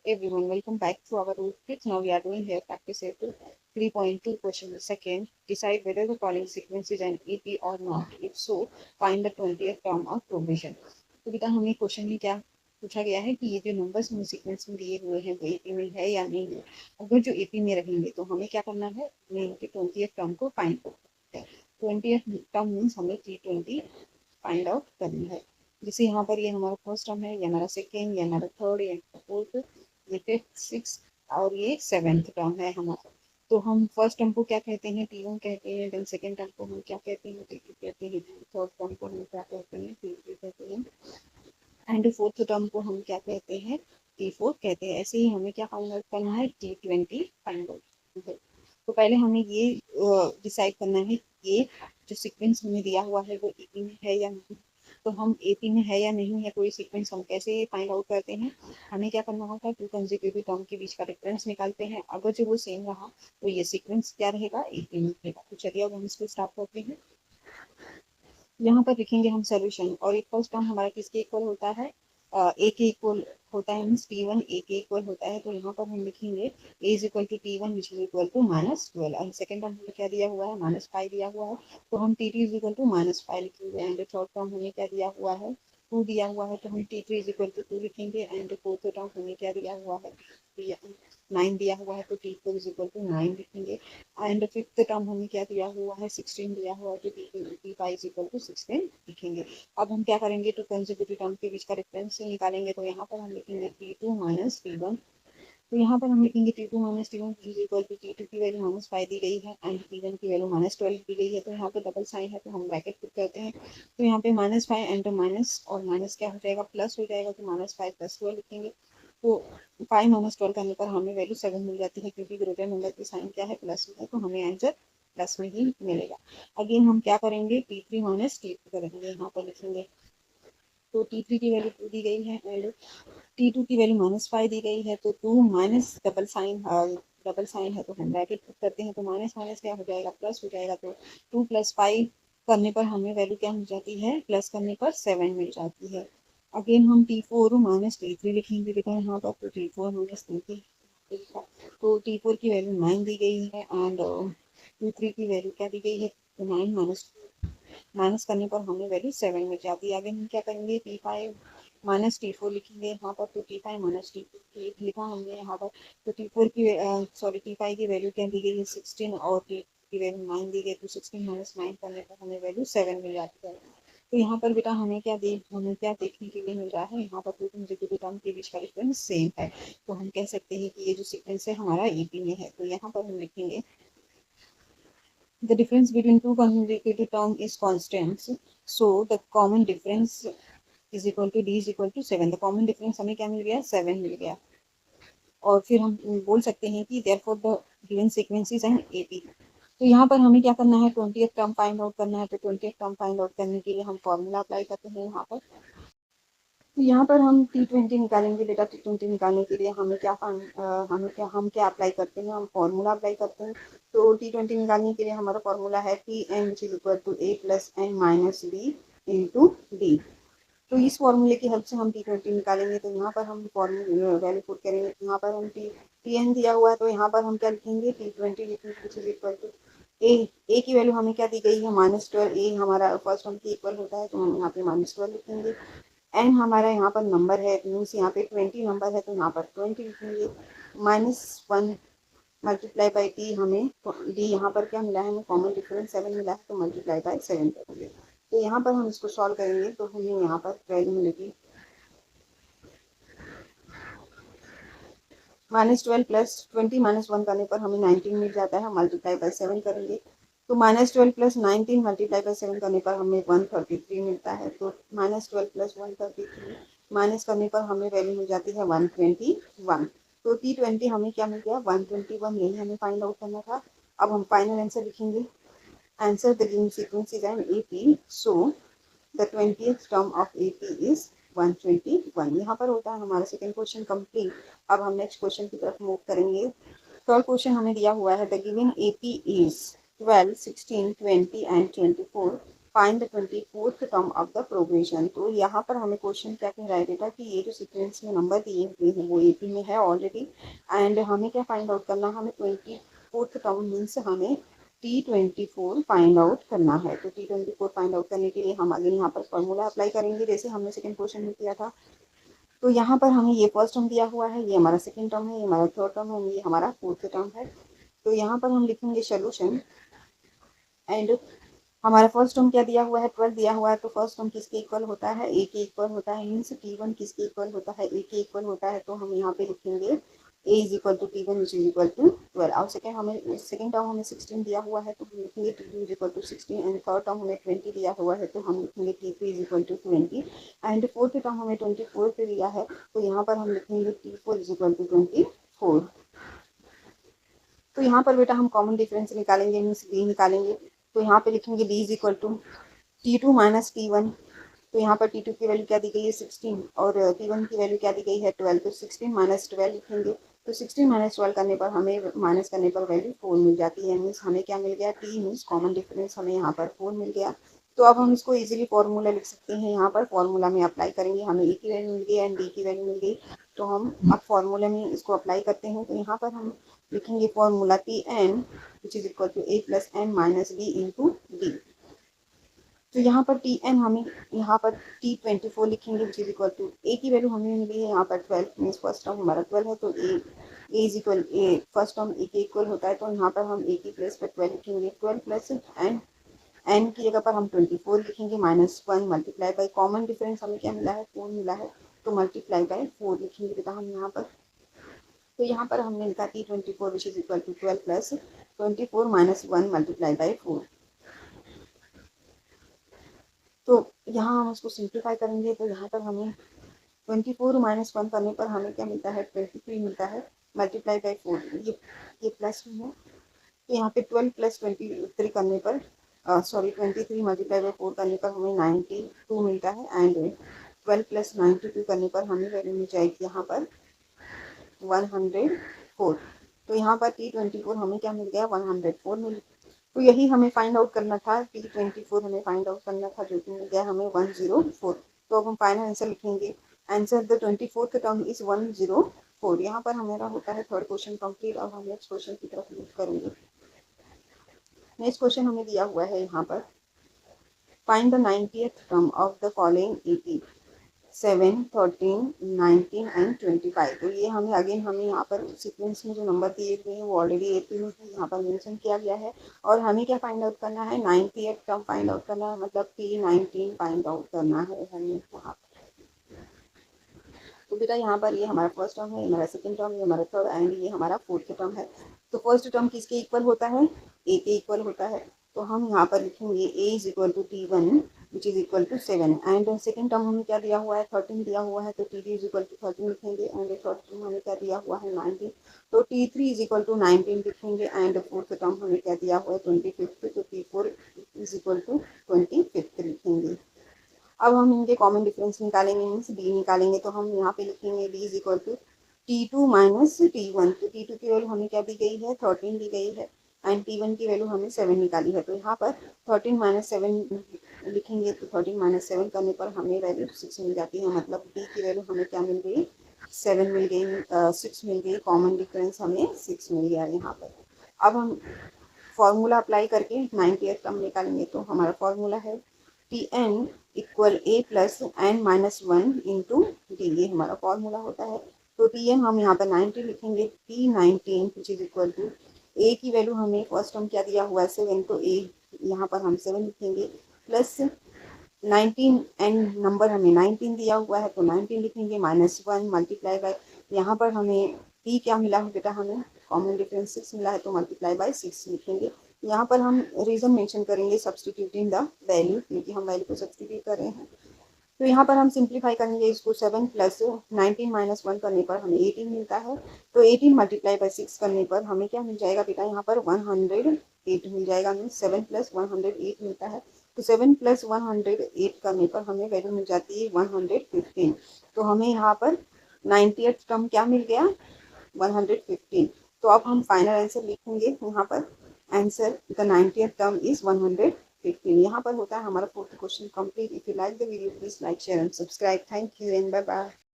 everyone, welcome back to our toolkit. Now we are doing here practice set 3.2 question. Second, decide whether the following sequence is an EP or not. If so, find the 20th term of provision. तो बेटा हमें question में क्या पूछा गया है कि ये जो नंबर्स हमें सीक्वेंस में दिए हुए हैं वो एपी में है या नहीं है। अगर जो एपी में रहेंगे तो हमें क्या करना है, हमें इनके 20th टर्म को फाइंड करना है। 20th टर्म मीन्स हमें 320 फाइंड आउट करनी है। जैसे यहाँ पर ये हमारा फर्स्ट टर्म है, ये हमारा सेकेंड, ये हमारा थर्ड, ये फोर्थ, ये फिफ्थ, सिक्स और ये सेवेंथ टर्म है हमारा। तो हम फर्स्ट टर्म को क्या कहते हैं, T1 कहते हैं। देन सेकेंड टर्म को हम क्या कहते हैं, T2 कहते हैं। थर्ड टर्म को हम क्या कहते हैं, T3 कहते हैं। एंड फोर्थ टर्म को हम क्या कहते हैं, T4 कहते हैं। ऐसे ही हमें क्या फाइंड आउट करना है, T20 फाइंड आउट है। तो पहले हमें ये डिसाइड करना है कि ये जो सीक्वेंस हमें दिया हुआ है वो एपी में है या नहीं। तो हम एपी में है या नहीं है कोई सीक्वेंस हम कैसे फाइंड आउट करते हैं, हमें क्या करना होगा, टू कंसेक्यूटिव टर्म के बीच का डिफरेंस निकालते हैं। अगर जो वो सेम रहा तो ये सीक्वेंस क्या रहेगा, एपी में रहेगा। तो चलिए अब हम इसको स्टार्ट करते हैं। यहाँ पर लिखेंगे हम सोल्यूशन, और एक फर्स्ट टर्म हमारा किसके इक्वल होता है, ए के इक्वल होता है, मीन्स T1 ए के इक्वल होता है। तो यहाँ पर हम लिखेंगे ए is equal to T1 which is equal to -12। And second term हमें क्या दिया हुआ है, -5 दिया हुआ है, तो हम T2 इज इक्वल टू -5 लिखेंगे। एंड थर्ड टर्म हमें क्या दिया हुआ है, 2 दिया हुआ है, तो हम T3 इज इक्वल टू 2 लिखेंगे। एंड फोर्थ टर्म हमें क्या दिया हुआ है, 9 दिया हुआ है, तो T4 इज इक्वल टू 9 लिखेंगे। एंड फिफ्थ टर्म हमें क्या दिया हुआ है, 16 दिया हुआ है, तो T5 इज इक्वल टू 16 लिखेंगे। अब हम क्या करेंगे, टू कंसेक्यूटिव टर्म के बीच का डिफरेंस निकालेंगे। तो यहाँ पर हम लिखेंगे T2 माइनस T1। तो यहाँ पर हम लिखेंगे T2 minus T1 is equal to T2 की वैल्यू -5 दी गई है एंड T1 की वैल्यू -12 दी गई है। तो यहाँ पे डबल साइन है तो हम ब्रैकेट पुट करते हैं। तो यहाँ पे -5 एंड माइनस और माइनस क्या हो जाएगा, प्लस हो जाएगा। तो -5 + 12 लिखेंगे। तो 5 - 12 करने पर हमें वैल्यू 7 मिल जाती है, क्योंकि ग्रेटर नंबर की साइन क्या है, प्लस में है, तो हमें आंसर प्लस में ही मिलेगा। अगेन हम क्या करेंगे, T3 माइनस T2 करेंगे। यहाँ पर लिखेंगे तो T3 की वैल्यू 2 दी गई है एंड T2 की वैल्यू -5 दी गई है। तो 2 माइनस डबल साइन है तो हम ब्रैकेट पुट करते हैं। तो माइनस माइनस क्या हो जाएगा, प्लस हो जाएगा। तो 2 + 5 करने पर हमें वैल्यू क्या मिल जाती है, प्लस करने पर 7 मिल जाती है। अगेन हम T4 माइनस T3 लिखेंगे बेटा यहाँ पर। तो T4 माइनस T3, तो T4 की वैल्यू 9 दी गई है एंड T3 की वैल्यू क्या दी गई है, तो 9 माइनस करने पर हमें वैल्यू 7 मिल जाती है। आगे हम क्या करेंगे, T5 माइनस T4 लिखेंगे यहाँ पर। तो T5 माइनस T4 लिखा हमने यहाँ पर। तो T4 की T5 की वैल्यू क्या दी गई है, 16 और T की वैल्यू 9 दी गई। तो 16 माइनस 9 करने पर हमें वैल्यू 7 मिल जाती है। तो यहाँ पर बेटा हमें क्या देखने के लिए मिल रहा है, यहाँ पर टू कंसेक्यूटिव टर्म के बीच का डिफरेंस सेम है। तो हम कह सकते हैं कि ये जो सीक्वेंस है हमारा एपी में है। तो यहाँ पर हम लिखेंगे the difference between two consecutive term is constant, so the common difference is equal to D is equal to 7। the common difference हमें क्या मिल गया, 7 मिल गया। और फिर हम बोल सकते हैं कि therefore the given sequence is an AP। तो यहाँ पर हमें क्या करना है, 20th टर्म फाइंड आउट करना है। तो 20th टर्म फाइंड आउट करने के लिए हम फॉर्मूला अप्लाई करते हैं यहाँ पर। तो यहाँ पर हम T20 निकालेंगे बेटा। T20 निकालने के लिए हम क्या अप्लाई करते हैं, हम फॉर्मूला अप्लाई करते हैं। तो T20 निकालने के लिए हमारा फॉर्मूला है Tn which is equal to A + n - B into D. तो इस फॉर्मूले की हेल्प से हम T20 निकालेंगे। तो यहाँ पर हम फॉर्मूला वैल्यू पुट करेंगे। यहाँ पर हम Tn दिया हुआ है, तो यहाँ पर हम क्या लिखेंगे, T20 लिखेंगे विच इज इक्वल टू ए की वैल्यू हमें क्या दी गई है, -12। ए हमारा फर्स्ट टर्म के इक्वल होता है, तो हम यहाँ पे -12 लिखेंगे। एन हमारा यहाँ पर नंबर है, मीन्स यहाँ पे 20 नंबर है, तो यहाँ पर 20 लिखेंगे। -1 मल्टीप्लाई बाई टी, हमें डी यहाँ पर क्या मिला है, हमें कॉमन डिफरेंस 7 मिला है, तो मल्टीप्लाई बाई 7 करेंगे। तो यहाँ पर हम इसको सॉल्व करेंगे तो हमें यहाँ पर वैल्यू मिलेगी -12 + 20 - 1 करने पर हमें 19 मिल जाता है, मल्टीप्लाई बाई 7 करेंगे। तो -12 + 19 मल्टीप्लाई बाई 7 करने पर हमें 133 मिलता है। तो -12 + 133 माइनस करने पर हमें वैल्यू मिल जाती है 121। तो T20 हमें क्या मिल गया, 121। यही हमें फाइंड आउट करना था। अब हम फाइनल आंसर लिखेंगे। Answer the given sequence is an AP, so the 20th term of AP is 121। यहाँ पर होता है हमारा सेकेंड क्वेश्चन कंप्लीट। अब हम नेक्स्ट क्वेश्चन की तरफ मूव करेंगे। थर्ड क्वेश्चन हमें दिया हुआ है, the given AP is 12, 16, 20 and 24। Find the 24th term of the progression. तो यहाँ पर हमें क्वेश्चन क्या कह रहा है बेटा कि ये जो सीक्वेंस में नंबर दिए हुए हैं वो 80 में है ऑलरेडी, एंड हमें क्या फाइंड आउट करना है, हमें 24th टर्म मीन्स हमें T24 फाइंड आउट करना है। तो T24 फाइंड आउट करने के लिए हम आगे यहाँ पर फॉर्मूला अप्लाई करेंगे जैसे हमने सेकंड क्वेश्चन में किया था। तो यहाँ पर हमें ये फर्स्ट टर्म दिया हुआ है, ये हमारा सेकंड टर्म है, ये हमारा थर्ड टर्म है, ये हमारा फोर्थ टर्म है। तो यहाँ पर हम लिखेंगे सोल्यूशन, एंड हमारा फर्स्ट टर्म क्या दिया हुआ है, 12 दिया हुआ है। तो फर्स्ट टर्म किसके इक्वल होता है, ए के इक्वल होता है, मीन्स T1 किसके इक्वल होता है, ए के इक्वल होता है। तो हम यहाँ पे लिखेंगे a is equal to T1 which is equal to 12। और सेकंड टर्म हमें 16 दिया हुआ है तो हम लिखेंगे T2 is equal to 16, and third term हमें 20 दिया हुआ है तो हम लिखेंगे T3 is equal to 20, and fourth term हमें 24 पे दिया है तो यहाँ पर हम लिखेंगे T4 इज इक्वल टू 24। तो यहाँ पर बेटा हम कॉमन डिफरेंस निकालेंगे, मीन्स b निकालेंगे। तो यहाँ पे लिखेंगे b is equal to T2 minus T1। तो यहाँ पर T2 की वैल्यू क्या दी गई है 16 और T1 की वैल्यू क्या दी गई है 12। तो 16 माइनस 12 लिखेंगे। तो 16 माइनस 12 करने पर हमें माइनस करने पर वैल्यू 4 मिल जाती है, मीन्स हमें क्या मिल गया, T मीन्स कॉमन डिफरेंस हमें यहाँ पर 4 मिल गया। तो अब हम इसको इजीली फॉर्मूला लिख सकते हैं, यहाँ पर फॉर्मूला में अप्लाई करेंगे, हमें ए की वैल्यू मिल गई एंड डी की वैल्यू मिल गई। तो हम अब फॉर्मूला में इसको अप्लाई करते हैं। तो यहाँ पर हम लिखेंगे formula Tn which is equal to a plus n minus b into D. तो यहाँ पर Tn हमें यहाँ पर T24 लिखेंगे विच इज इक्वल टू ए की वैल्यू हमें मिली है यहाँ पर 12, मीन्स फर्स्ट टर्म हमारा 12 है तो a is equal a, first term a के इक्वल होता है तो यहाँ पर हम ए की प्लेस पर 12 लिखेंगे, 12 प्लस एन की जगह पर हम 24 लिखेंगे minus 1 multiply by common difference हमें क्या मिला है 4 मिला है तो मल्टीप्लाई बाई 4 लिखेंगे बेटा हम यहाँ पर। तो यहाँ पर हमने लिखा T24 which is equal to 12 plus 24 minus 1 multiply by 4। तो यहाँ हम उसको सिंप्लीफाई करेंगे तो यहाँ पर हमें 24 माइनस 1 करने पर हमें क्या मिलता है 23 मिलता है मल्टीप्लाई बाई 4, ये प्लस में है। तो यहाँ पे 12 प्लस 23 करने पर सॉरी 23 मल्टीप्लाई बाई 4 करने पर हमें 92 मिलता है, एंड 12 प्लस 92 करने पर हमें वैल्यू मिल जाएगी यहाँ पर 104। तो यहाँ पर T24 हमें क्या मिल गया 104 मिल। तो यही हमें फाइंड आउट करना था, T24 हमें फाइंड आउट करना था जो कि मिल गया हमें 104। तो अब हम फाइनल आंसर लिखेंगे, answer the 24th term is 104। यहाँ पर हमारा होता है थर्ड क्वेश्चन कंप्लीट। अब हम नेक्स्ट क्वेश्चन की तरफ मूव करेंगे। नेक्स्ट क्वेश्चन हमें दिया हुआ है यहाँ पर find the 90th term of the following 80 7 13 19 and 25। तो ये हमें अगेन हमें यहाँ पर सीक्वेंस में जो नंबर दिए हुए हैं वो ऑलरेडी 80 में यहाँ पर मेंशन किया गया है और हमें क्या फाइंड आउट करना है 90th टर्म फाइंड आउट करना है, मतलब T19 फाइंड आउट करना है हमें यहाँ पर। तो बेटा यहाँ पर ये हमारा फर्स्ट टर्म है, ये हमारा सेकंड टर्म, ये हमारा थर्ड एंड ये हमारा फोर्थ टर्म है। तो फर्स्ट टर्म किसके इक्वल होता है, ए के इक्वल होता है। तो हम यहाँ पर लिखेंगे ए is equal to T1 which is equal to 7, and second term हमें क्या दिया हुआ है 13 दिया हुआ है तो T2 इज इक्वल टू 13 लिखेंगे, एंड थर्ड टर्म हमें क्या दिया हुआ है 19 तो T3 इज इक्वल टू 19 लिखेंगे, एंड फोर्थ टर्म हमें क्या दिया हुआ है 25 तो T4 इज इक्वल टू 25 लिखेंगे। अब हम इनके कॉमन डिफरेंस निकालेंगे, मीन्स डी निकालेंगे। तो हम यहाँ पे लिखेंगे D is equal to T2 minus T1। तो T2 की वैल्यू हमें क्या दी गई है 13 दी गई है, एंड T1 की वैल्यू हमें 7 निकाली है। तो यहाँ पर 13 माइनस 7 लिखेंगे तो 13 माइनस 7 करने पर हमें वैल्यू 6 मिल जाती है, मतलब डी की वैल्यू हमें क्या मिल गई 7 मिल गई, 6 मिल गई, कॉमन डिफरेंस हमें 6 मिल गया यहाँ पर। अब हम फॉर्मूला अप्लाई करके 90th टर्म निकालेंगे। तो हमारा फॉर्मूला है Tn equal a plus n minus 1 into d, ये हमारा फॉर्मूला होता है। तो Tn हम यहाँ पर 90 लिखेंगे, T19 which is equal to ए की वैल्यू हमें फर्स्ट टर्म क्या दिया हुआ है 7 तो ए यहाँ पर हम 7 लिखेंगे प्लस 19 एंड नंबर हमें 19 दिया हुआ है तो 19 लिखेंगे माइनस 1 मल्टीप्लाई बाय यहाँ पर हमें टी क्या मिला है बेटा हमें कॉमन डिफरेंस 6 मिला है तो मल्टीप्लाई बाय 6 लिखेंगे। यहाँ पर हम रीजन मेंशन करेंगे सब्सटीट्यूटिंग द वैल्यू, क्योंकि हम वैल्यू को सब्सटीट्यूट कर रहे हैं। तो यहाँ पर हम सिंप्लीफाई करेंगे इसको 7 प्लस 19 माइनस 1 करने पर हमें 18 मिलता है। तो 18 मल्टीप्लाई बाई 6 करने पर हमें क्या मिल जाएगा बेटा यहाँ पर 108 मिल जाएगा, मीन्स 7 प्लस 108 मिलता है। तो 7 प्लस 108 करने पर हमें वैल्यू मिल जाती है 115। तो हमें यहाँ पर 90th टर्म क्या मिल गया 115। तो अब हम फाइनल आंसर लिखेंगे यहाँ पर, answer the 90th term is 115। 15 यहाँ पर होता है हमारा 4th question complete. If you like the video please like share and subscribe. Thank you and bye bye.